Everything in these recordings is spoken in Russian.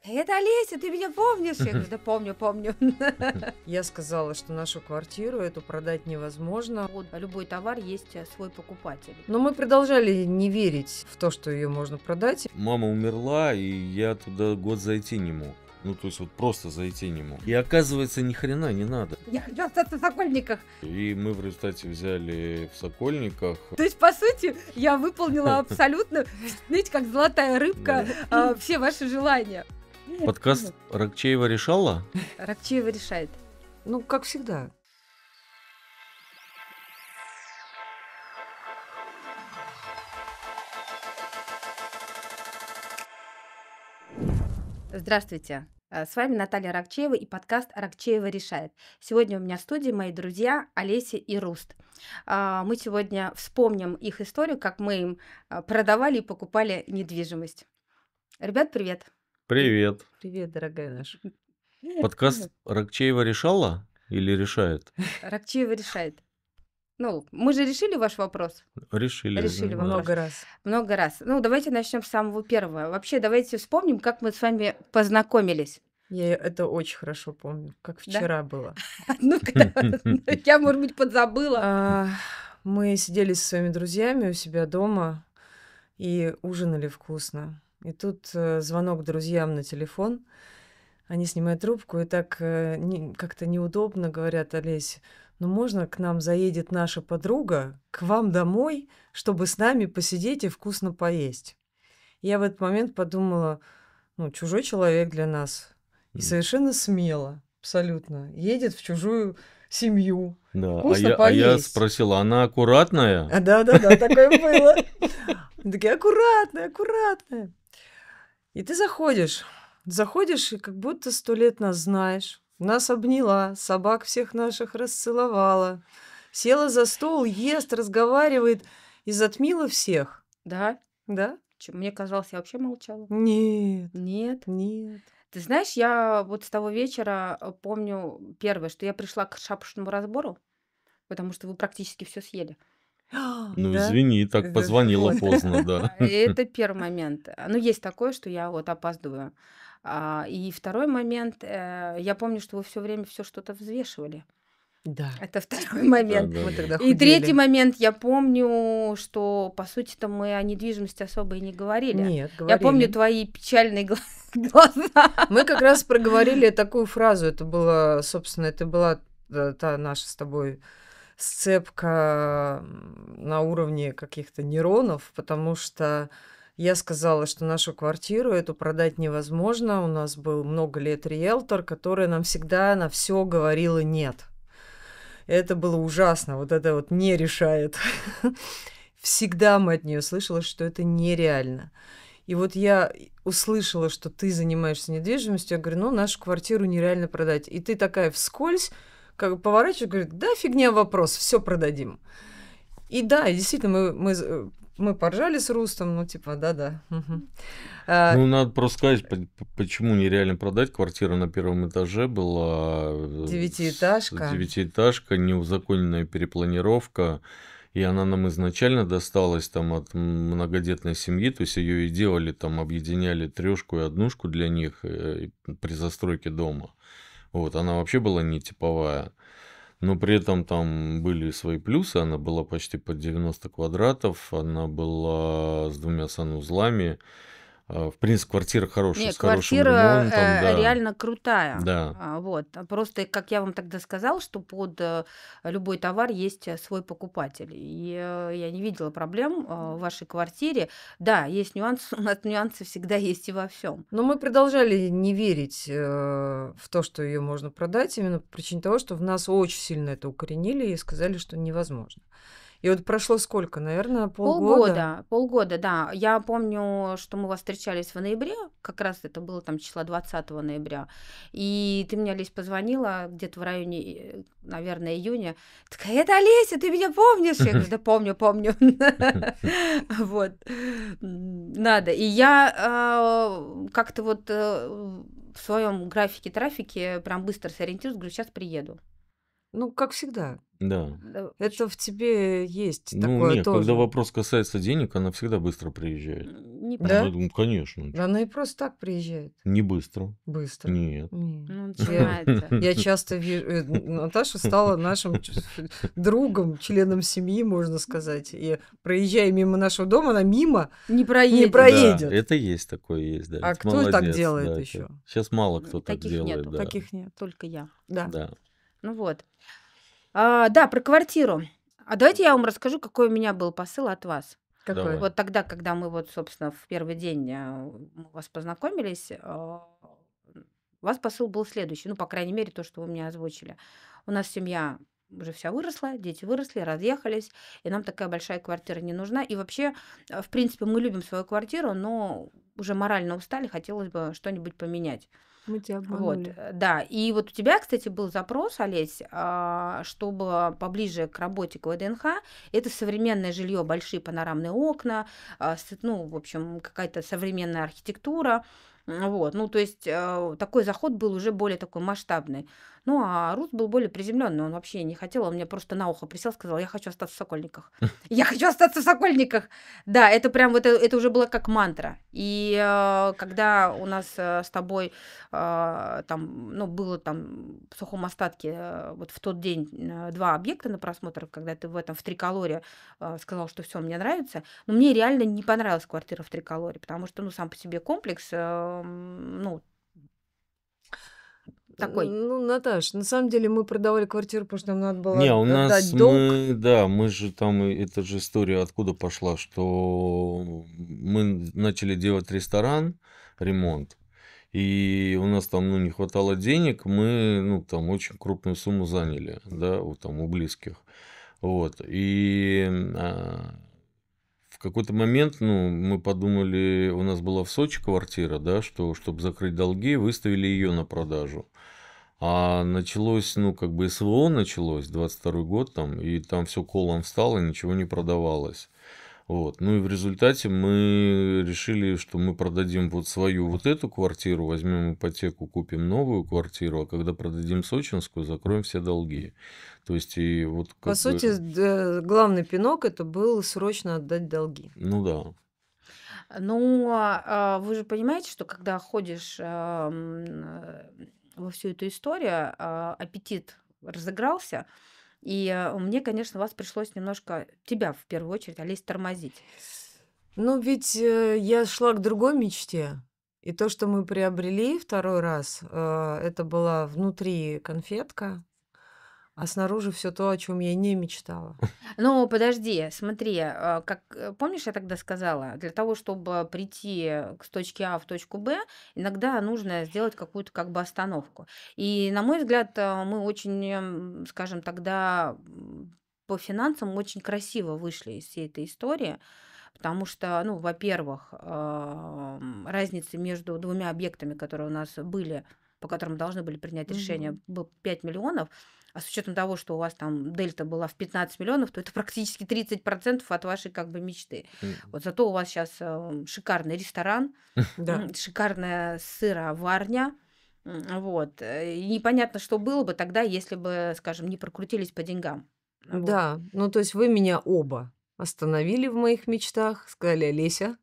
Это Олеся, ты меня помнишь? Я говорю, да помню, помню. Я сказала, что нашу квартиру эту продать невозможно. Вот любой товар есть свой покупатель. Но мы продолжали не верить в то, что ее можно продать. Мама умерла, и я туда год зайти не мог. Ну, то есть вот просто зайти не мог. И оказывается, ни хрена не надо. Я хотела остаться в Сокольниках. И мы в результате взяли в Сокольниках. То есть, по сути, я выполнила абсолютно, знаете, как золотая рыбка, все ваши желания. Подкаст Рокчеева решала? Рокчеева решает. Ну, как всегда. Здравствуйте. С вами Наталья Рокчеева и подкаст «Рокчеева решает». Сегодня у меня в студии мои друзья Олеся и Руст. Мы сегодня вспомним их историю, как мы им продавали и покупали недвижимость. Ребят, привет. Привет. Привет, дорогая наша. Подкаст Рокчеева решала или решает? Рокчеева решает. Ну, мы же решили ваш вопрос? Решили. Решили вопрос. Много раз. Много раз. Ну, давайте начнем с самого первого. Вообще, давайте вспомним, как мы с вами познакомились. Я это очень хорошо помню, как вчера было. Ну-ка, я, может быть, подзабыла. Мы сидели со своими друзьями у себя дома и ужинали вкусно. И тут звонок друзьям на телефон. Они снимают трубку и так как-то неудобно говорят: Олесь, ну можно к нам заедет наша подруга к вам домой, чтобы с нами посидеть и вкусно поесть? Я в этот момент подумала, ну, чужой человек для нас. И совершенно смело, абсолютно, едет в чужую семью. Да, Вкусно а я поесть. спросила, она аккуратная? Да-да-да, такое было. Они такие: аккуратная, аккуратная. И ты заходишь и как будто 100 лет нас знаешь. Нас обняла, собак всех наших расцеловала, села за стол, ест, разговаривает и затмила всех. Да? Да? Мне казалось, я вообще молчала. Нет, Нет. нет. Ты знаешь, я вот с того вечера помню первое, что я пришла к шапошному разбору, потому что вы практически все съели. Ну, Да? извини, так позвонила Вот. поздно, да. И это первый момент. Ну, есть такое, что я вот опаздываю. И второй момент, я помню, что вы все время все что-то взвешивали. Да. Это второй момент. Да, Мы да. тогда И третий худели. момент, я помню, что, по сути-то, мы о недвижимости особо и не говорили. Нет, Я помню говорили. твои печальные глаза. Мы как раз проговорили такую фразу. Это было, собственно, это была та наша с тобой сцепка на уровне каких-то нейронов, потому что я сказала, что нашу квартиру эту продать невозможно. У нас был много лет риэлтор, который нам всегда на все говорила нет. Это было ужасно. Вот это вот не решает. Всегда мы от нее слышали, что это нереально. И вот я услышала, что ты занимаешься недвижимостью, я говорю, ну, нашу квартиру нереально продать. И ты такая вскользь, как бы поворачиваешь, говорит, да, фигня вопрос, все продадим. И да, и действительно, мы поржали с Рустом, ну, типа, да-да. Ну, надо просто сказать, почему нереально продать. Квартира на первом этаже была... Девятиэтажка. Девятиэтажка, неузаконенная перепланировка. И она нам изначально досталась там от многодетной семьи, то есть ее и делали, там объединяли трешку и однушку для них при застройке дома. Вот, она вообще была не типовая. Но при этом там были свои плюсы. Она была почти под 90 квадратов, она была с 2 санузлами. В принципе, квартира хорошая, Нет, с хорошим квартира ремонтом, да. реально крутая. Да. Вот. Просто, как я вам тогда сказала, что под любой товар есть свой покупатель. И я не видела проблем в вашей квартире. Да, есть нюансы, у нас нюансы всегда есть и во всем. Но мы продолжали не верить в то, что ее можно продать, именно по причине того, что в нас очень сильно это укоренили и сказали, что невозможно. И вот прошло сколько? Наверное, полгода. Полгода, да. Я помню, что мы вас встречались в ноябре, как раз это было там числа 20 ноября. И ты мне, Олесь, позвонила где-то в районе, наверное, июня. Такая: это Олеся, ты меня помнишь? Я говорю, да помню, помню. Вот. Надо. И я как-то вот в своем графике трафике прям быстро сориентируюсь, говорю, сейчас приеду. Ну, как всегда. Да. Это в тебе есть Ну, такое нет, когда тоже. вопрос касается денег, она всегда быстро приезжает. Не Ну, Да? правда. я думаю, конечно. Да она и просто так приезжает. Не быстро. Быстро. Нет. Не. Ну, Я, начинается. я часто вижу... Наташа стала нашим другом, членом семьи, можно сказать. И проезжая мимо нашего дома, она мимо Не не проедет. Да, проедет. это есть такое, есть, да. А Это кто так молодец, делает да. еще? Сейчас мало кто так Таких делает, нету. да. Таких нет. Только я. Да. Да. Ну вот. Да, про квартиру. А давайте я вам расскажу, какой у меня был посыл от вас. Какой? Давай. Вот тогда, когда мы вот, собственно, в первый день мы у вас познакомились, у вас посыл был следующий. Ну, по крайней мере, то, что вы мне озвучили. У нас семья уже вся выросла, дети выросли, разъехались, и нам такая большая квартира не нужна. И вообще, в принципе, мы любим свою квартиру, но уже морально устали, хотелось бы что-нибудь поменять. Мы тебя Вот, обманули. да. И вот у тебя, кстати, был запрос, Олесь, чтобы поближе к работе к ВДНХ, это современное жилье, большие панорамные окна, ну, в общем, какая-то современная архитектура. Вот, ну, то есть такой заход был уже более такой масштабный. Ну, а Рус был более приземленный, он вообще не хотел, он мне просто на ухо присел, сказал, я хочу остаться в Сокольниках. Я хочу остаться в Сокольниках. Да, это прям вот это уже было как мантра. И когда у нас с тобой там, ну, было там в сухом остатке вот в тот день 2 объекта на просмотр, когда ты в Триколоре сказал, что все мне нравится, но мне реально не понравилась квартира в Триколоре, потому что, ну, сам по себе комплекс, ну, такой. Ну, Наташ, на самом деле мы продавали квартиру, потому что нам надо было Не, у нас отдать долг. мы же там, эта же история откуда пошла, что мы начали делать ресторан, ремонт, и у нас там, ну, не хватало денег, мы, ну, там очень крупную сумму заняли, да, вот там у близких, вот, и в какой-то момент, ну, мы подумали, у нас была в Сочи квартира, да, что, чтобы закрыть долги, выставили ее на продажу. А началось, ну, как бы СВО началось, 22-й год там, и там все колом встало, ничего не продавалось. Вот. Ну и в результате мы решили, что мы продадим вот свою вот эту квартиру, возьмем ипотеку, купим новую квартиру, а когда продадим сочинскую, закроем все долги. То есть и вот По как сути, бы, главный пинок это был срочно отдать долги. ну да. Ну, вы же понимаете, что когда ходишь во всю эту историю, аппетит разыгрался, и мне, конечно, вас пришлось немножко, тебя в первую очередь, Олесь, тормозить. Ну, ведь я шла к другой мечте. И то, что мы приобрели второй раз, это была внутри конфетка, а снаружи все то, о чем я не мечтала. Ну, подожди, смотри, помнишь, я тогда сказала, для того, чтобы прийти с точки А в точку Б, иногда нужно сделать какую-то как бы остановку. И, на мой взгляд, мы очень, скажем, тогда по финансам очень красиво вышли из всей этой истории, потому что, ну, во-первых, разница между двумя объектами, которые у нас были, по которым должны были принять решение, Мгм. был 5 миллионов, а с учетом того, что у вас там дельта была в 15 миллионов, то это практически 30% от вашей как бы мечты. М, Вот зато у вас сейчас шикарный ресторан, Да. шикарная сыроварня. Вот. И непонятно, что было бы тогда, если бы, скажем, не прокрутились по деньгам. Вот. Да, ну то есть вы меня оба остановили в моих мечтах, сказали, Олеся,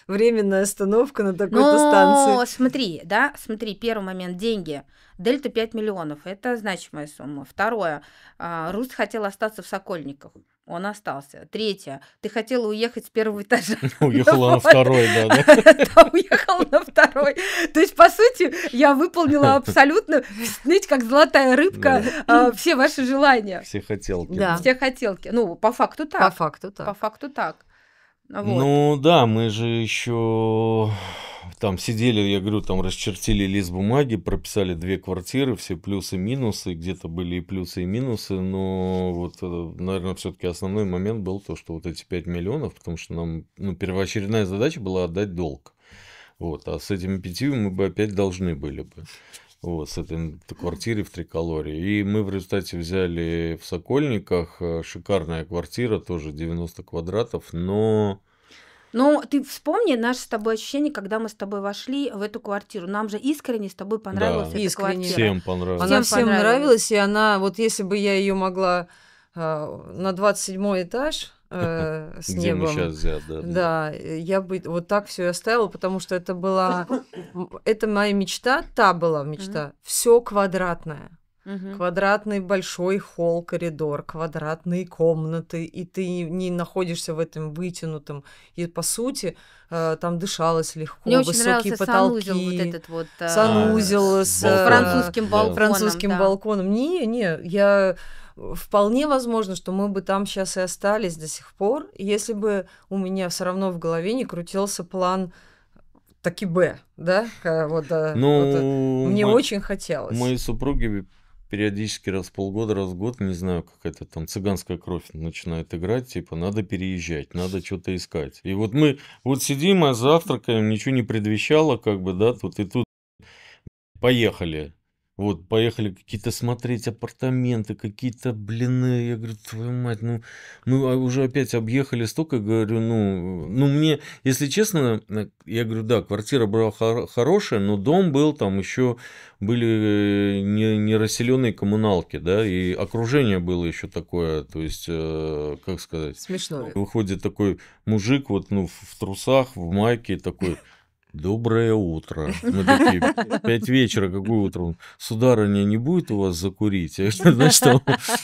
временная остановка на такой-то станции. Но смотри, да, смотри, первый момент, деньги. Дельта 5 миллионов, это значимая сумма. Второе, Рус хотел остаться в Сокольниках, он остался. Третье, ты хотела уехать с первого этажа. Уехала на Вот. второй, да, да? Да, уехала на второй. То есть, по сути, я выполнила абсолютно, знаете, как золотая рыбка, все ваши желания, Все хотелки. Да. все хотелки. Ну, по факту По так. факту По так. факту так. Вот. Ну да, мы же еще там сидели, я говорю, там расчертили лист бумаги, прописали 2 квартиры, все плюсы и минусы, где-то были и плюсы, и минусы, но вот, наверное, все-таки основной момент был то, что вот эти 5 миллионов, потому что нам, ну, первоочередная задача была отдать долг. Вот, а с этими 5 мы бы опять должны были бы. Вот, с этой квартирой в Триколоре. И мы в результате взяли в Сокольниках шикарная квартира, тоже 90 квадратов, но Но ты вспомни наше с тобой ощущение, когда мы с тобой вошли в эту квартиру. Нам же искренне с тобой понравилась Да, эта Искренне. квартира. всем понравилось. Она Всем всем понравилась. нравилась, и она, вот если бы я ее могла на 27-й этаж с Где мы небом, сейчас взят, да. да, я бы вот так все оставила, потому что это была, это моя мечта, та была мечта, все квадратное. Мгм. Квадратный большой холл, коридор, квадратные комнаты, и ты не находишься в этом вытянутом. И, по сути, там дышалось легко, Мне очень высокие нравился санузел вот потолки, этот вот санузел А, с с балкон. французским Да. балконом. французским да. балконом. Не, я вполне возможно, что мы бы там сейчас и остались до сих пор, если бы у меня все равно в голове не крутился план таки Б, да? Ну, Мне мо- очень хотелось. моей супруге периодически раз в полгода, раз в год, не знаю, какая-то там цыганская кровь начинает играть, типа, надо переезжать, надо что-то искать. И вот мы вот сидим, а завтракаем, ничего не предвещало, как бы, да, тут и тут поехали. Вот, поехали какие-то смотреть апартаменты, какие-то, блин, я говорю, твою мать, ну, мы уже опять объехали столько, говорю, ну, мне, если честно, я говорю, да, квартира была хорошая, но дом был, там еще были не расселенные коммуналки, да, и окружение было еще такое, то есть, как сказать, Смешно. выходит такой мужик вот, ну, в трусах, в майке, такой... Доброе утро. Мы такие, 5 вечера, какое утро? Он, сударыня, не будет у вас закурить? Я говорю, знаешь, что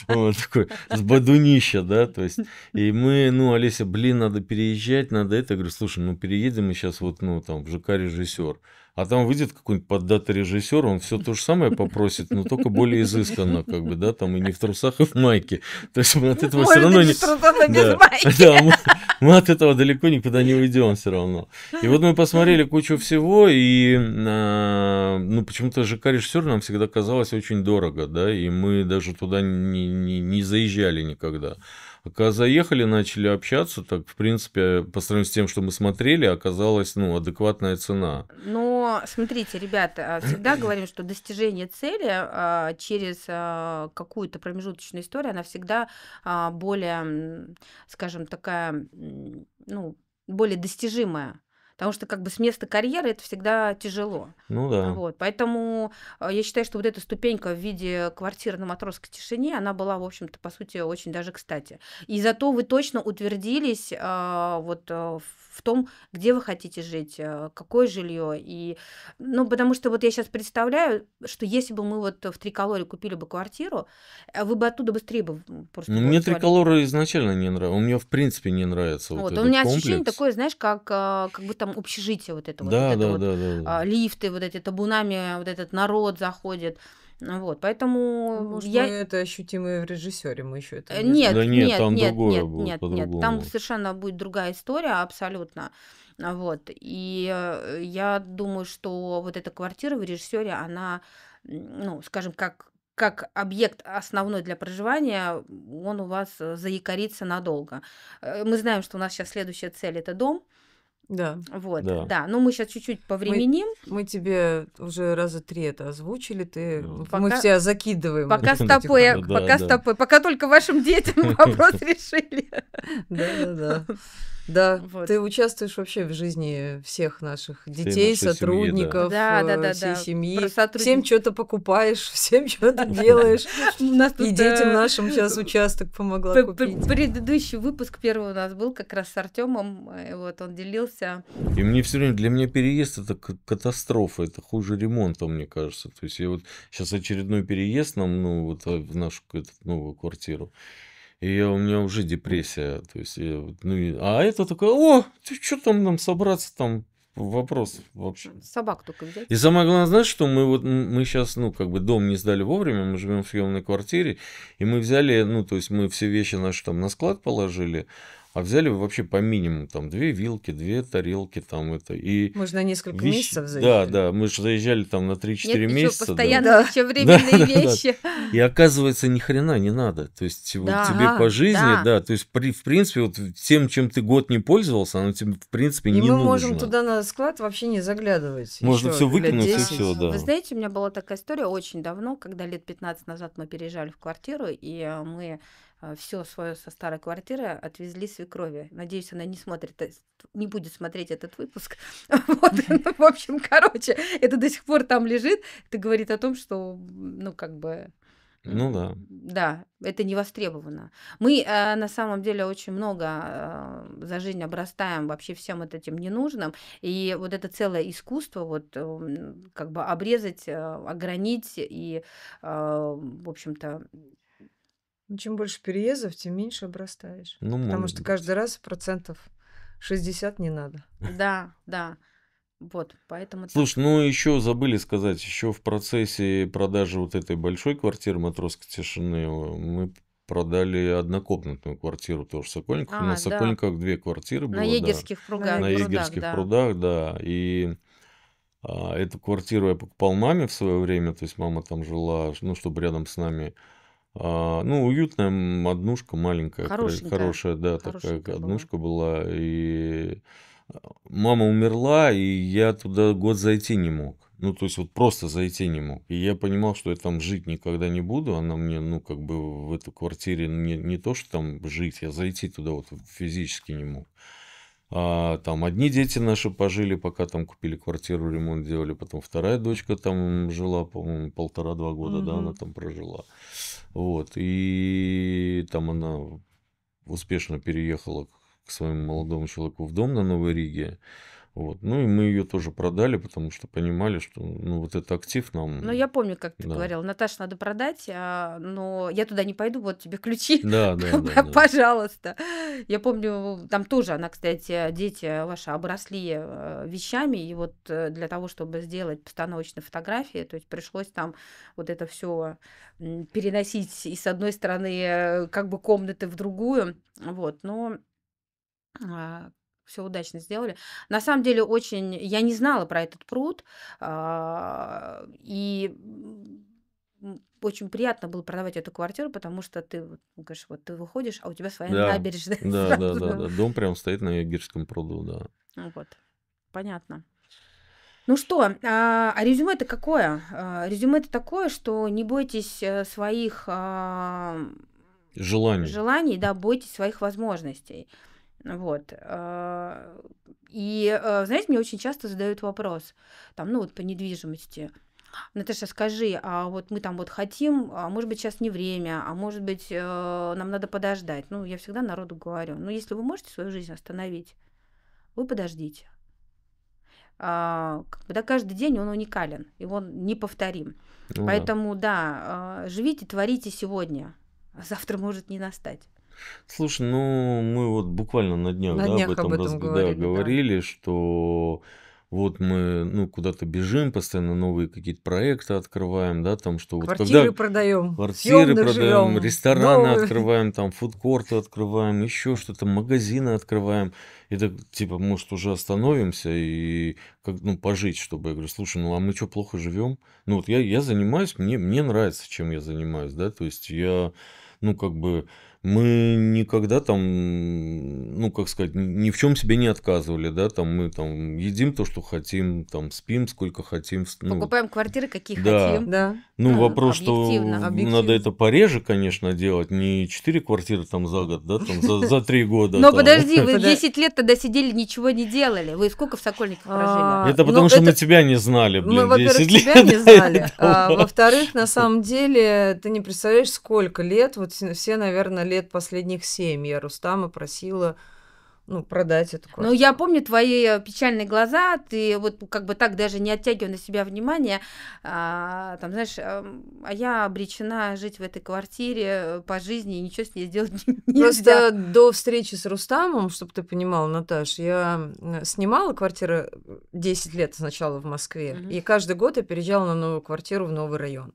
он такой, с бодунища, да, то есть, и мы, ну, Олеся, блин, надо переезжать, надо это. Я говорю, слушай, ну, переедем мы сейчас вот, ну, там, в ЖК «Режиссер». А там выйдет какой-нибудь поддатый режиссер, он все то же самое попросит, но только более изысканно, как бы, да, там и не в трусах, и в майке. То есть мы от этого все равно не... Да, мы от этого далеко никуда не уйдем все равно. И вот мы посмотрели кучу всего, и ну, почему-то ЖК «Режиссер» нам всегда казалось очень дорого, да, и мы даже туда не заезжали никогда. А когда заехали, начали общаться, так, в принципе, по сравнению с тем, что мы смотрели, оказалась, ну, адекватная цена. Но смотрите, ребята, всегда говорим, что достижение цели через какую-то промежуточную историю, она всегда более, скажем, такая, ну, более достижимая. Потому что как бы с места карьеры это всегда тяжело. Ну да. Вот, поэтому я считаю, что вот эта ступенька в виде квартиры на Матросской тишине, она была, в общем-то, по сути, очень даже кстати. И зато вы точно утвердились в том, где вы хотите жить, какое жилье. И, ну, потому что вот я сейчас представляю, что если бы мы вот в Триколоре купили бы квартиру, вы бы оттуда быстрее бы просто Ну, бы мне свалили. Триколор изначально не нравится. Он мне в принципе не нравится. Вот Вот, у этот меня ощущение комплекс. такое, знаешь, как бы там общежитие вот это вот, Да, вот это да, вот, да, да, да. лифты, вот эти табунами, вот этот народ заходит. Вот, поэтому Может, мы я... это ощутим и в «Режиссере», мы еще это не Нет, Да нет, нет, там нет, другое нет, будет, нет, нет. Там по-другому. совершенно будет другая история, абсолютно. Вот. И я думаю, что вот эта квартира в «Режиссере», она, ну, скажем, как объект основной для проживания, он у вас заякорится надолго. Мы знаем, что у нас сейчас следующая цель – это дом. Да. Вот, Да. да. Но мы сейчас чуть-чуть повременим. Мы тебе уже раза 3 это озвучили, мы Пока- тебя закидываем. Пока этим стопой, потихоньку. Да, пока да. стопой, пока только вашим детям вопрос решили. Да. Да, Вот. ты участвуешь вообще в жизни всех наших Всей детей, нашей семьи, да. сотрудников, Да, всей про семьи. сотрудников. Всем что-то покупаешь, всем что-то делаешь. У нас И тут, детям нашим сейчас участок помогла купить. Предыдущий выпуск первый у нас был как раз с Артемом, вот он делился. И мне все время, для меня переезд это катастрофа, это хуже ремонта, мне кажется. То есть я вот сейчас очередной переезд нам, ну, вот в нашу новую квартиру. И у меня уже депрессия. То есть а это такое, о, ты что там нам собраться там? Вопрос вообще. Собак только взять. И самое главное, знаешь, что мы сейчас, ну, как бы дом не сдали вовремя, мы живем в съемной квартире, и мы взяли, ну, то есть мы все вещи наши там на склад положили, а взяли вообще по минимуму, там, 2 вилки, 2 тарелки, там, это, и... Мы же на несколько вещи- месяцев заехали. Да, мы же заезжали там на 3-4 Нет, ничего, месяца. да. постоянно Да. еще временные Да. вещи. И оказывается, ни хрена не надо. То есть вот Да, тебе по жизни, да. да, то есть в принципе, вот тем, чем ты год не пользовался, оно тебе в принципе И не мы нужно. можем туда на склад вообще не заглядывать. Можно ещё всё лет выкинуть, и 10. всё, да. Вы знаете, у меня была такая история очень давно, когда лет 15 назад мы переезжали в квартиру, и мы все свое со старой квартиры отвезли свекрови. Надеюсь, она не будет смотреть этот выпуск. Вот. Ну, в общем, короче, это до сих пор там лежит. Это говорит о том, что, ну, как бы, Ну да. да, это не востребовано. Мы на самом деле очень много за жизнь обрастаем вообще всем вот этим ненужным. И вот это целое искусство, вот как бы обрезать, огранить и, в общем-то, Ну, чем больше переездов, тем меньше обрастаешь. Ну, Потому может что быть. каждый раз 60% не надо. да, да, вот, поэтому так. Слушай, ну еще забыли сказать, еще в процессе продажи вот этой большой квартиры Матросской тишины мы продали однокомнатную квартиру тоже в Сокольниках. На Да, Сокольниках 2 квартиры на было, да. Егерских На На прудах, Егерских да. прудах, да. И эту квартиру я покупал маме в свое время, то есть мама там жила, ну, чтобы рядом с нами. Ну, уютная однушка маленькая, Хорошенькая, хорошая, да, такая хорошенькая была. однушка была. И мама умерла, и я туда год зайти не мог. Ну, то есть вот просто зайти не мог. И я понимал, что я там жить никогда не буду. Она мне, ну, как бы в эту квартире не то, что там жить, я зайти туда вот физически не мог. Там одни дети наши пожили, пока там купили квартиру, ремонт делали. Потом вторая дочка там жила, по-моему, 1,5-2 года, да, она там прожила. Вот. И там она успешно переехала к своему молодому человеку в дом на Новой Риге. Вот. Ну и мы ее тоже продали, потому что понимали, что ну, вот этот актив нам... Ну, я помню, как ты Да. говорил, Наташа, надо продать, но я туда не пойду, вот тебе ключи, Да, да, да, да. пожалуйста. Я помню, там тоже она, кстати, дети ваши обросли вещами, и вот для того, чтобы сделать постановочные фотографии, то есть пришлось там вот это все переносить и с одной стороны как бы комнаты в другую, вот, но все удачно сделали. На самом деле очень... Я не знала про этот пруд, и очень приятно было продавать эту квартиру, потому что ты вот говоришь, вот ты выходишь, а у тебя своя Да, набережная да, да, сразу. да, да. Дом прям стоит на Егерском пруду, да. Ну вот, понятно. Ну что, а резюме это какое? Резюме это такое, что не бойтесь своих Желание. желаний, да, бойтесь своих возможностей. Вот. И, знаете, мне очень часто задают вопрос, там, ну вот по недвижимости. Наташа, скажи, а вот мы там вот хотим, а может быть, сейчас не время, а может быть, нам надо подождать. Ну, я всегда народу говорю, ну, если вы можете свою жизнь остановить, вы подождите. Как бы, да, каждый день он уникален, и он неповторим. Ну да. Поэтому, да, живите, творите сегодня, а завтра может не настать. Слушай, ну мы вот буквально на днях, На да, днях об этом говорили, да. говорили, что вот мы, ну, куда-то бежим, постоянно новые какие-то проекты открываем, да, там, что вот Квартиры когда продаем, квартиры съемных продаем, живем, рестораны новые. открываем, там, фудкорты открываем, еще что-то, магазины открываем. И так, типа, может, уже остановимся и как, ну, пожить, чтобы. Я говорю, слушай, ну, а мы что, плохо живем? Ну, вот я занимаюсь, мне нравится, чем я занимаюсь, да, то есть я, ну, как бы, мы никогда там, ну, как сказать, ни в чем себе не отказывали, да, там мы там едим то, что хотим, там спим сколько хотим. Ну, Покупаем квартиры, какие да. хотим. Да. Ну, Ну, вопрос, что объективно. надо это пореже, конечно, делать, не 4 квартиры там за год, да, там за 3 года. Но там. подожди, вы Подо- 10 лет тогда сидели, ничего не делали. Вы сколько в Сокольниках прожили? Это ну, потому, что мы это- тебя не знали, блин, Мы, во-первых, 10 лет. тебя не до знали. этого. Во-вторых, на самом деле, ты не представляешь, сколько лет, вот все, наверное, лет последних 7 я Рустама просила, ну, продать эту Ну, квартиру. я помню твои печальные глаза, ты вот как бы так даже не оттягивая на себя внимание, там, знаешь, а я обречена жить в этой квартире по жизни, и ничего с ней сделать нельзя. Просто до встречи с Рустамом, чтобы ты понимала, Наташ, я снимала квартиру 10 лет сначала в Москве, Мгм. и каждый год я переезжала на новую квартиру в новый район.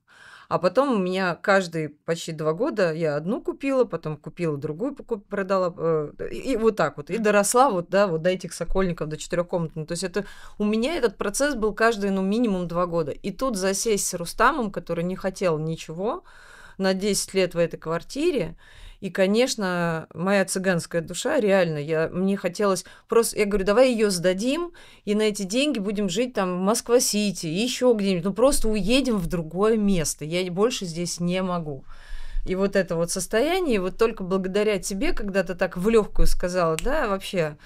А потом у меня каждые почти 2 года я одну купила, потом купила другую, продала, и вот так вот. И доросла вот, да, вот до этих Сокольников, до 4-комнатных. То есть это у меня этот процесс был каждый, ну, минимум 2 года. И тут засесть с Рустамом, который не хотел ничего, на 10 лет в этой квартире. И, конечно, моя цыганская душа, реально, мне хотелось просто, я говорю, давай ее сдадим, и на эти деньги будем жить там в Москва-Сити, еще где-нибудь, ну просто уедем в другое место, я больше здесь не могу. и вот это вот состояние, и вот только благодаря тебе, когда ты так в легкую сказала, да, вообще,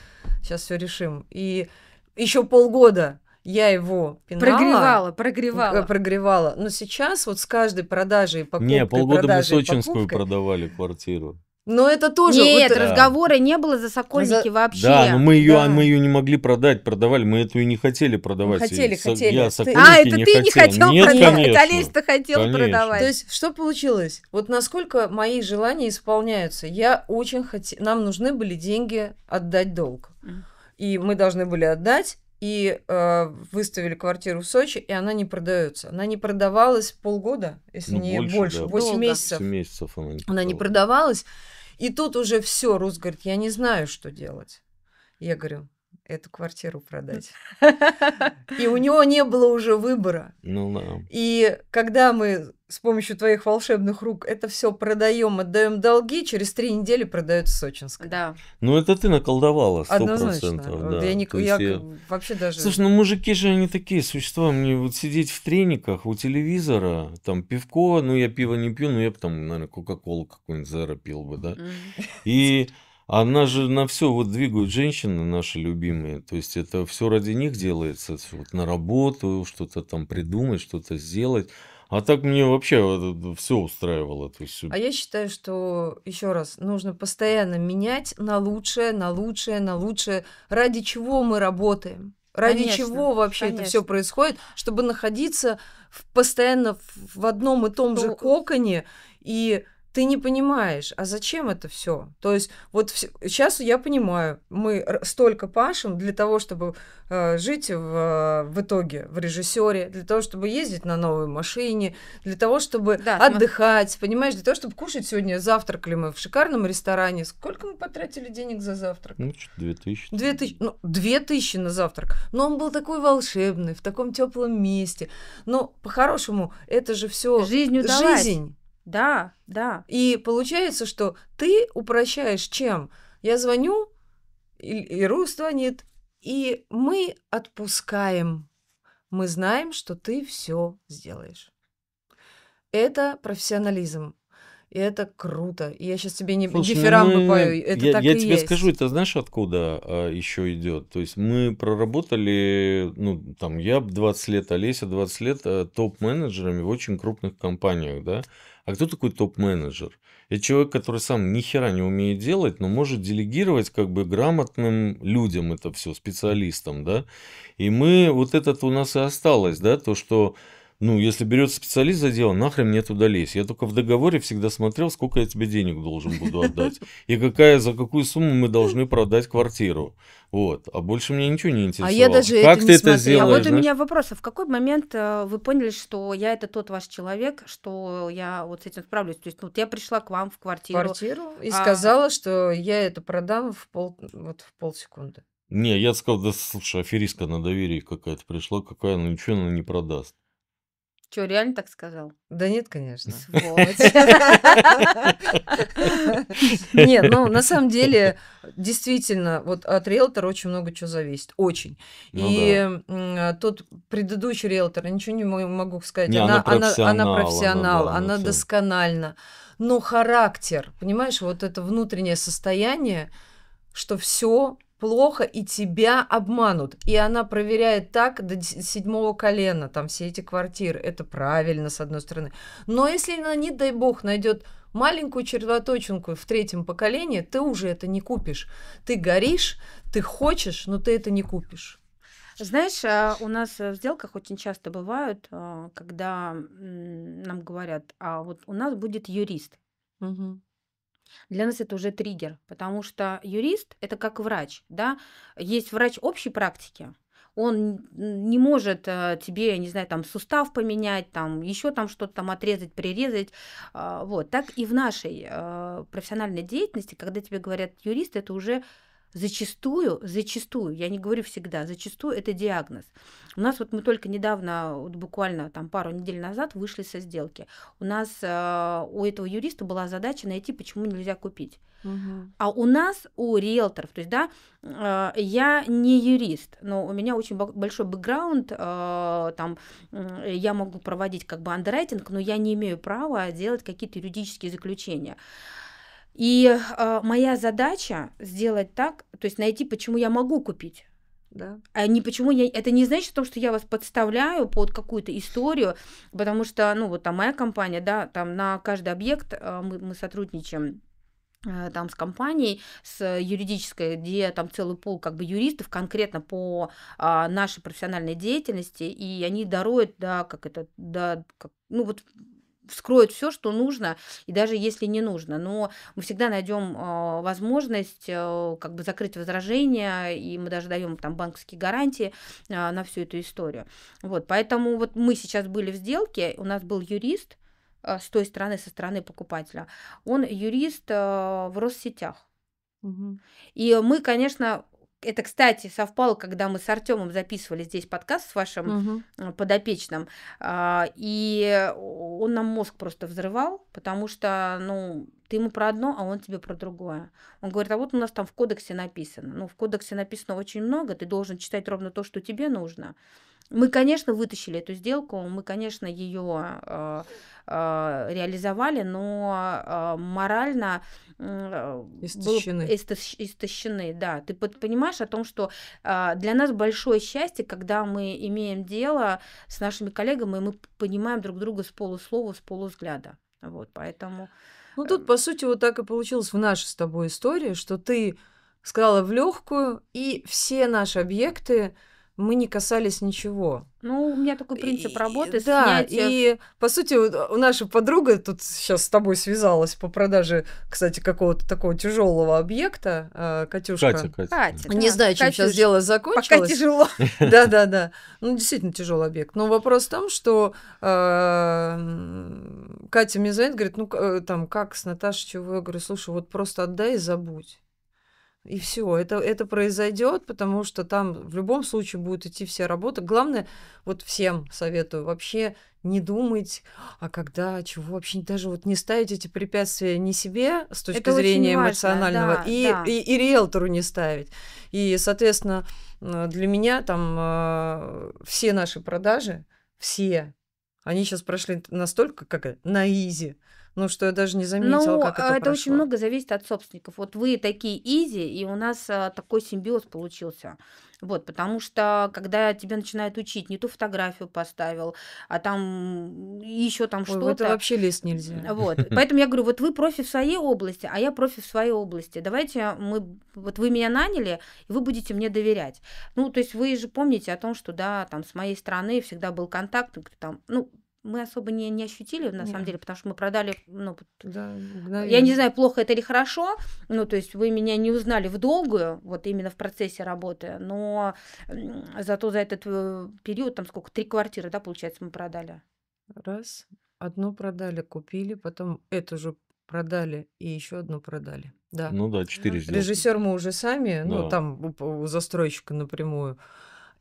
сейчас все решим. И еще полгода я его пинала, прогревала. Но сейчас вот с каждой продажей и покупкой, Не, полгода мы продажей и сочинскую покупкой, продавали квартиру. но это тоже... Нет, вот, Да. разговора не было за Сокольники За- вообще. Да, но мы Да. ее не могли продать, продавали, мы эту и не хотели продавать. хотели, И хотели. Я Ты- Сокольники это ты не хотел Нет, продавать, конечно. Олесь-то хотел Конечно. продавать. То есть, что получилось? Вот насколько мои желания исполняются. Я очень хотела... Нам нужны были деньги отдать долг. Мгм. И мы должны были отдать, и выставили квартиру в Сочи, и она не продается. Она не продавалась полгода, если Ну, не больше, больше, да. 8 Долго. месяцев. 7 месяцев Она не продавалась. И тут уже все, Рус говорит, я не знаю, что делать. Я говорю, эту квартиру продать. И у него не было уже выбора. Ну да. И когда мы с помощью твоих волшебных рук это все продаем, отдаем долги, через 3 недели продается Сочинская. Да. Ну это ты наколдовала, 100%. Однозначно. Да. Я, не, То есть я я- вообще даже... Слушай, ну мужики же они такие существа, мне вот сидеть в трениках у телевизора, там пивко, ну я пиво не пью, но я бы там, наверное, кока-колу какую-нибудь Зеро пил бы, да. Мгм. И она же на все вот двигают женщины наши любимые, то есть это все ради них делается, вот на работу, что-то там придумать, что-то сделать. А так мне вообще все устраивало. То есть, А я считаю, что, еще раз, нужно постоянно менять на лучшее, на лучшее, на лучшее. Ради чего мы работаем? Ради Конечно, чего вообще это все конечно. происходит? Чтобы находиться постоянно в одном и том же Ну, коконе, и ты не понимаешь, а зачем это все? То есть вот сейчас я понимаю, мы столько пашем для того, чтобы жить в итоге в режиссере, для того, чтобы ездить на новой машине, для того, чтобы Да, отдыхать, понимаешь, для того, чтобы кушать сегодня. Завтракали мы в шикарном ресторане. Сколько мы потратили денег за завтрак? ну, что-то 2000. 2000, ну, 2000 на завтрак. Но он был такой волшебный, в таком теплом месте. Но по-хорошему, это же все Жизнь удалась. жизнь. Да, да. И получается, что ты упрощаешь чем? Я звоню, и Рус звонит, и мы отпускаем. Мы знаем, что ты все сделаешь. Это профессионализм. И это круто. И я сейчас тебе не Слушай, ну дифирамбы пою. Это я так я и тебе есть. скажу, это знаешь, откуда еще идет? То есть мы проработали, ну, там, я 20 лет, Олеся 20 лет топ-менеджерами в очень крупных компаниях, да? А кто такой топ-менеджер? Это человек, который сам ни хера не умеет делать, но может делегировать как бы грамотным людям это все, специалистам, да? И мы, вот это у нас и осталось, да, то, что, ну, если берется специалист за дело, нахрен мне туда лезть. Я только в договоре всегда смотрел, сколько я тебе денег должен буду отдать. И за какую сумму мы должны продать квартиру. Вот. А больше меня ничего не интересовало. я даже Как это ты не это смотрела. А сделаешь, вот у знаешь? меня вопрос. А в какой момент вы поняли, что я это тот ваш человек, что я вот с этим справлюсь? То есть, ну, вот я пришла к вам в квартиру. И А- сказала, что я это продам в полсекунды. Не, я сказал, да слушай, аферистка на доверии какая-то пришла, какая она, ничего она не продаст. Что, реально так сказал? Да нет, конечно. Сволочь. Нет, ну на самом деле, действительно, вот от риэлтора очень много чего зависит. Очень. Ну И тот предыдущий риэлтор, я ничего не могу сказать. Не, Она она профессионал, да, она всё. доскональна. Но характер, понимаешь, вот это внутреннее состояние, что все плохо и тебя обманут. И она проверяет так до 7-го колена, там все эти квартиры. Это правильно, с одной стороны. Но если она, не дай бог, найдет маленькую червоточинку в 3-м поколении, ты уже это не купишь. Ты горишь, ты хочешь, но ты это не купишь. Знаешь, у нас в сделках очень часто бывают, когда нам говорят, а вот у нас будет юрист. Мгм. Для нас это уже триггер, потому что юрист это как врач, да, есть врач общей практики, он не может тебе, я не знаю, там сустав поменять, там еще там что-то там отрезать, прирезать, вот, так и в нашей профессиональной деятельности, когда тебе говорят юрист, это уже Зачастую, я не говорю всегда, зачастую это диагноз. У нас вот мы только недавно, вот буквально там пару недель назад вышли со сделки. У нас у этого юриста была задача найти, почему нельзя купить. Мгм. А у нас, у риэлторов, то есть, да, я не юрист, но у меня очень большой бэкграунд, там я могу проводить как бы андеррайтинг, но я не имею права делать какие-то юридические заключения. И моя задача сделать так, то есть найти, почему я могу купить. Да. А не почему я... Это не значит, что я вас подставляю под какую-то историю, потому что, ну, вот там моя компания, да, там на каждый объект мы сотрудничаем там с компанией, с юридической, где там целый пул как бы юристов конкретно по нашей профессиональной деятельности, и они даруют, да, ну вот вскроют все, что нужно, и даже если не нужно. Но мы всегда найдем возможность как бы закрыть возражения, и мы даже даем там банковские гарантии на всю эту историю. Вот, поэтому вот мы сейчас были в сделке, у нас был юрист с той стороны, со стороны покупателя. Он юрист в Россетях. Мгм. И мы, конечно, это, кстати, совпало, когда мы с Артемом записывали здесь подкаст с вашим Мгм. подопечным, и он нам мозг просто взрывал, потому что, ну, ты ему про одно, а он тебе про другое. Он говорит, а вот у нас там в кодексе написано. Ну, в кодексе написано очень много, ты должен читать ровно то, что тебе нужно. Мы, конечно, вытащили эту сделку, мы, конечно, ее реализовали, но морально Истощены. истощены, да. Ты понимаешь о том, что для нас большое счастье, когда мы имеем дело с нашими коллегами, и мы понимаем друг друга с полуслова, с полувзгляда. Вот, поэтому... Ну, тут, по сути, вот так и получилось в нашей с тобой истории, что ты сказала в легкую, и все наши объекты мы не касались ничего. Ну, у меня такой принцип работы, Да, снятия... и по сути, вот наша подруга тут сейчас с тобой связалась по продаже, кстати, какого-то такого тяжелого объекта, Катюшка. Катя, Не да, знаю, чем сейчас Катюш, дело пока закончилось. тяжело. Да. Ну, действительно тяжелый объект. Но вопрос в том, что Катя мне звонит, говорит, ну, там, как с Наташей, чего? Я говорю, слушай, вот просто отдай и забудь. И все, это произойдет, потому что там в любом случае будет идти вся работа. Главное, вот всем советую вообще не думать, а когда, чего, вообще даже вот не ставить эти препятствия ни себе с точки Это очень зрения важно, эмоционального, да, и, да. и риэлтору не ставить. И, соответственно, для меня там все наши продажи, все, они сейчас прошли настолько, на изи, ну, что я даже не заметила, Ну, как это это очень прошло. много зависит от собственников. Вот вы такие изи, и у нас такой симбиоз получился. Вот, потому что когда тебя начинают учить, не ту фотографию поставил, а там еще там Ой, в это что-то. вообще лезть нельзя. Вот. Поэтому я говорю, вот вы профи в своей области, а я профи в своей области. Давайте вот вы меня наняли, и вы будете мне доверять. Ну, то есть вы же помните о том, что, да, там с моей стороны всегда был контакт, там, ну, мы особо не ощутили, на самом Не. деле, потому что мы продали, ну, Да, я не мгновенно. знаю, плохо это или хорошо, ну, то есть вы меня не узнали в долгую, вот именно в процессе работы, но зато за этот период, там сколько, 3 квартиры, да, получается, мы продали. Раз, одну продали, купили, потом эту же продали и еще одну продали. Да. Ну да, 4 сделки. Режиссер мы уже сами, ну, Да. там у застройщика напрямую.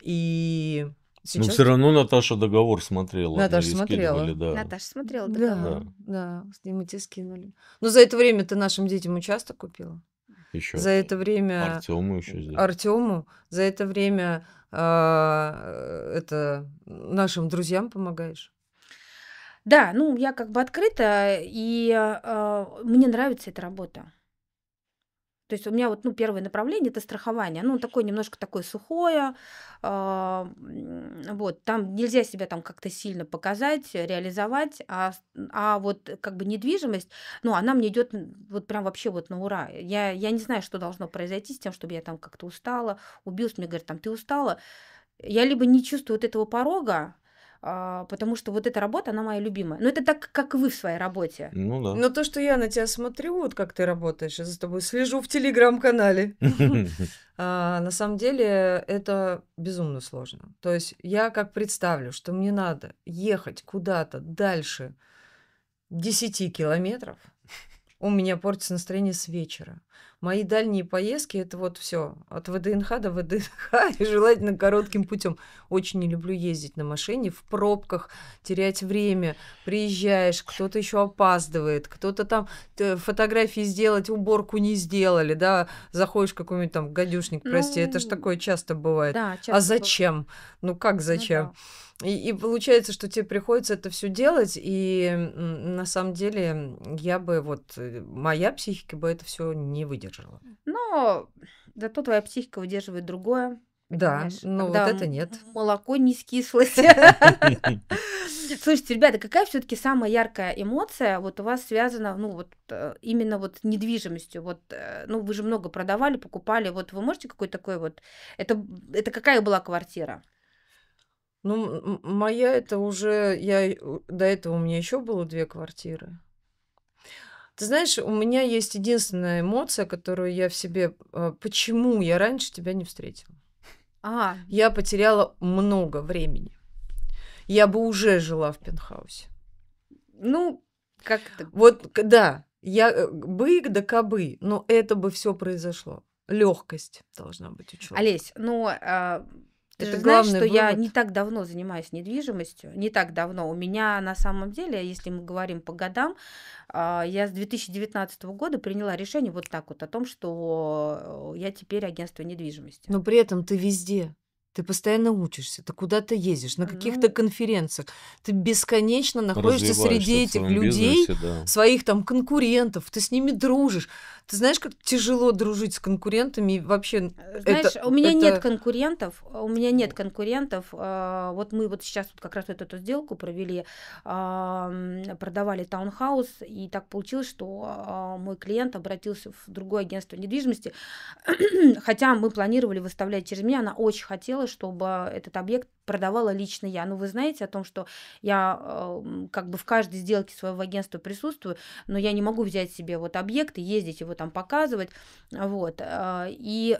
И Но сейчас... все равно Наташа договор смотрела. Наташа мы ей смотрела. скидывали, да. Наташа смотрела Да, договор. да, с ним мы тебе скинули. Но за это время ты нашим детям участок купила? Еще За это время Артему еще сделали. Артему, за это время это нашим друзьям помогаешь? Да, ну, я как бы открыта, и мне нравится эта работа. То есть у меня вот, ну, первое направление — это страхование. Ну, такое немножко такое сухое. Вот, там нельзя себя там как-то сильно показать, реализовать, а вот как бы недвижимость, ну, она мне идет вот прям вообще вот на ура. Я не знаю, что должно произойти с тем, чтобы я там как-то устала, убилась. Мне говорят, там, ты устала. Я либо не чувствую вот этого порога, потому что вот эта работа, она моя любимая. Но это так, как и вы в своей работе. Ну да. Но то, что я на тебя смотрю, вот как ты работаешь, я за тобой слежу в телеграм-канале. На самом деле это безумно сложно. То есть я как представлю, что мне надо ехать куда-то дальше 10 километров, у меня портится настроение с вечера. Мои дальние поездки — это вот все от ВДНХ до ВДНХ, и желательно коротким путем. Очень не люблю ездить на машине в пробках, терять время. Приезжаешь, кто-то еще опаздывает, кто-то там фотографии сделать, уборку не сделали, да, заходишь в какой-нибудь там гадюшник, прости, это ж Ну, такое часто бывает. да, А часто бывает. зачем? Ну как Ну зачем? да. И получается, что тебе приходится это все делать, и на самом деле я бы моя психика бы это все не выдержала. Но зато твоя психика выдерживает другое, Да, понимаешь, ну вот когда это нет. молоко не скислось. Слушайте, ребята, какая все-таки самая яркая эмоция вот у вас связана, ну вот именно вот с недвижимостью? Вот, ну вы же много продавали, покупали. Вот вы можете какой такой вот? Это какая была квартира? Ну, моя это уже, до этого у меня еще было 2 квартиры. Ты знаешь, у меня есть единственная эмоция, которую я в себе, почему я раньше тебя не встретила. А, Я потеряла много времени. Я бы уже жила в пентхаусе. ну как это? Вот, да, я бы да кабы, но это бы все произошло. Легкость должна быть у человека. Олесь, ну ты Это же знаешь, главный что я вывод. не так давно занимаюсь недвижимостью, не так давно. У меня на самом деле, если мы говорим по годам, я с 2019 года приняла решение вот так вот о том, что я теперь агентство недвижимости. Но при этом ты везде. Ты постоянно учишься, ты куда-то ездишь, на каких-то Ну, конференциях. Ты бесконечно находишься среди Развиваешься в этих своем людей, бизнесе, да. своих там конкурентов, ты с ними дружишь. Ты знаешь, как тяжело дружить с конкурентами и вообще знаешь, это, у меня нет это конкурентов, Вот мы вот сейчас вот как раз вот эту сделку провели, продавали таунхаус, и так получилось, что мой клиент обратился в другое агентство недвижимости, хотя мы планировали выставлять через меня, она очень хотела, чтобы этот объект продавала лично я. Ну, вы знаете о том, что я как бы в каждой сделке своего агентства присутствую, но я не могу взять себе вот объект и ездить его там показывать, вот. И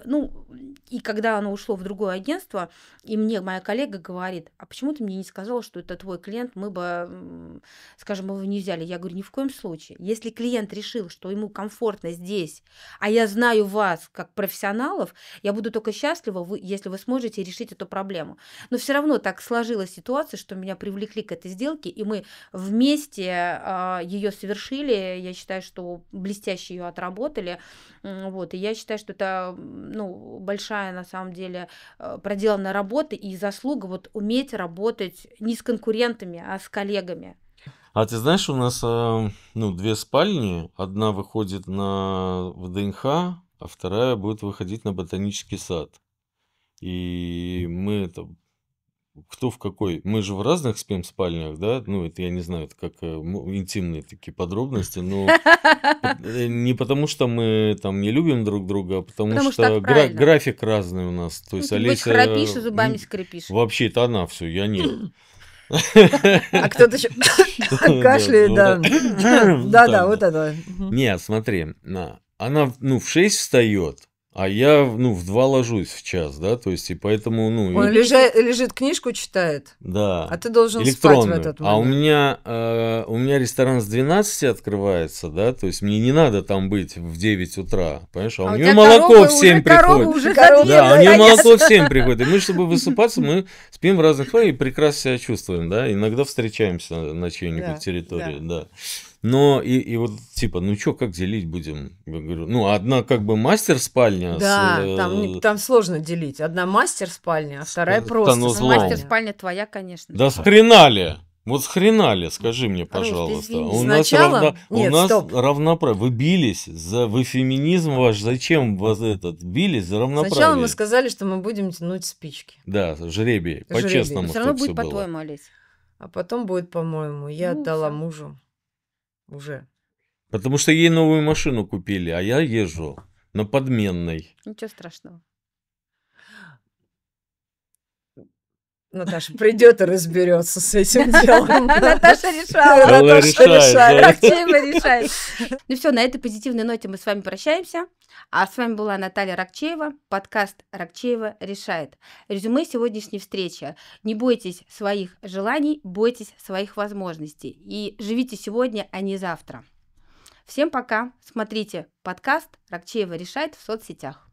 когда оно ушло в другое агентство, и мне моя коллега говорит: а почему ты мне не сказала, что это твой клиент, мы бы, скажем, его не взяли? Я говорю, ни в коем случае. Если клиент решил, что ему комфортно здесь, а я знаю вас как профессионалов, я буду только счастлива, если вы сможете решить эту проблему. Но все равно так сложилась ситуация, что меня привлекли к этой сделке, и мы вместе ее совершили. Я считаю, что блестяще ее отработали. Вот. И я считаю, что это большая на самом деле проделанная работа и заслуга вот уметь работать не с конкурентами, а с коллегами. А ты знаешь, у нас 2 спальни. Одна выходит на ВДНХ, а вторая будет выходить на Ботанический сад. И мы это... Кто в какой? Мы же в разных спим спальнях, да? Ну, это я не знаю, это как интимные такие подробности, но не потому, что мы там не любим друг друга, а потому Потому что что так правильно. график разный у нас. То Ну, есть ты, небось, Олеся храпишь и зубами скрипишь. вообще это она все, я нет. А кто-то еще кашляет, да. Да, вот это. Нет, смотри, она в 6 встает, а я в 2 ложусь в час, да, то есть и поэтому, Он лежит, книжку читает, да, а ты должен спать в электронную. этот А у момент. меня ресторан с 12 открывается, да, то есть мне не надо там быть в 9 утра, понимаешь, а у нее тебя молоко коровы в 7 коровы приходит. уже Коровы, за Да, у дверью нее стоят. молоко в 7 приходит. И мы, чтобы высыпаться, мы спим в разных и прекрасно себя чувствуем, да. Иногда встречаемся на чьей-нибудь Да, территории, да. Но и вот типа, что, как делить будем? Я говорю, одна как бы мастер-спальня Да, с там сложно делить. Одна мастер-спальня, а вторая просто санузлом. Мастер спальня. спальня твоя, конечно. Да с хрена ли? Вот с хрена ли, скажи мне, Рус, пожалуйста. извини. У нас Сначала... Нет, стоп. равноправие. Вы бились вы феминизм ваш, зачем вас бились за равноправие? Сначала мы сказали, что мы будем тянуть спички. Да, жребий, Жребий. по-честному, Все равно чтобы всё будет было. по-твоему, Олесь. А потом будет, по-моему, я Ну, отдала всё. мужу уже. Потому что ей новую машину купили, а я езжу на подменной. Ничего страшного. Наташа придет и разберется с этим делом. Наташа решала. Она Наташа решает, решает. да. Ракчеева решает. Ну все, на этой позитивной ноте мы с вами прощаемся. А с вами была Наталья Ракчеева, подкаст «Ракчеева решает». Резюме сегодняшней встречи. Не бойтесь своих желаний, бойтесь своих возможностей. И живите сегодня, а не завтра. Всем пока. Смотрите подкаст «Рокчеева решает» в соцсетях.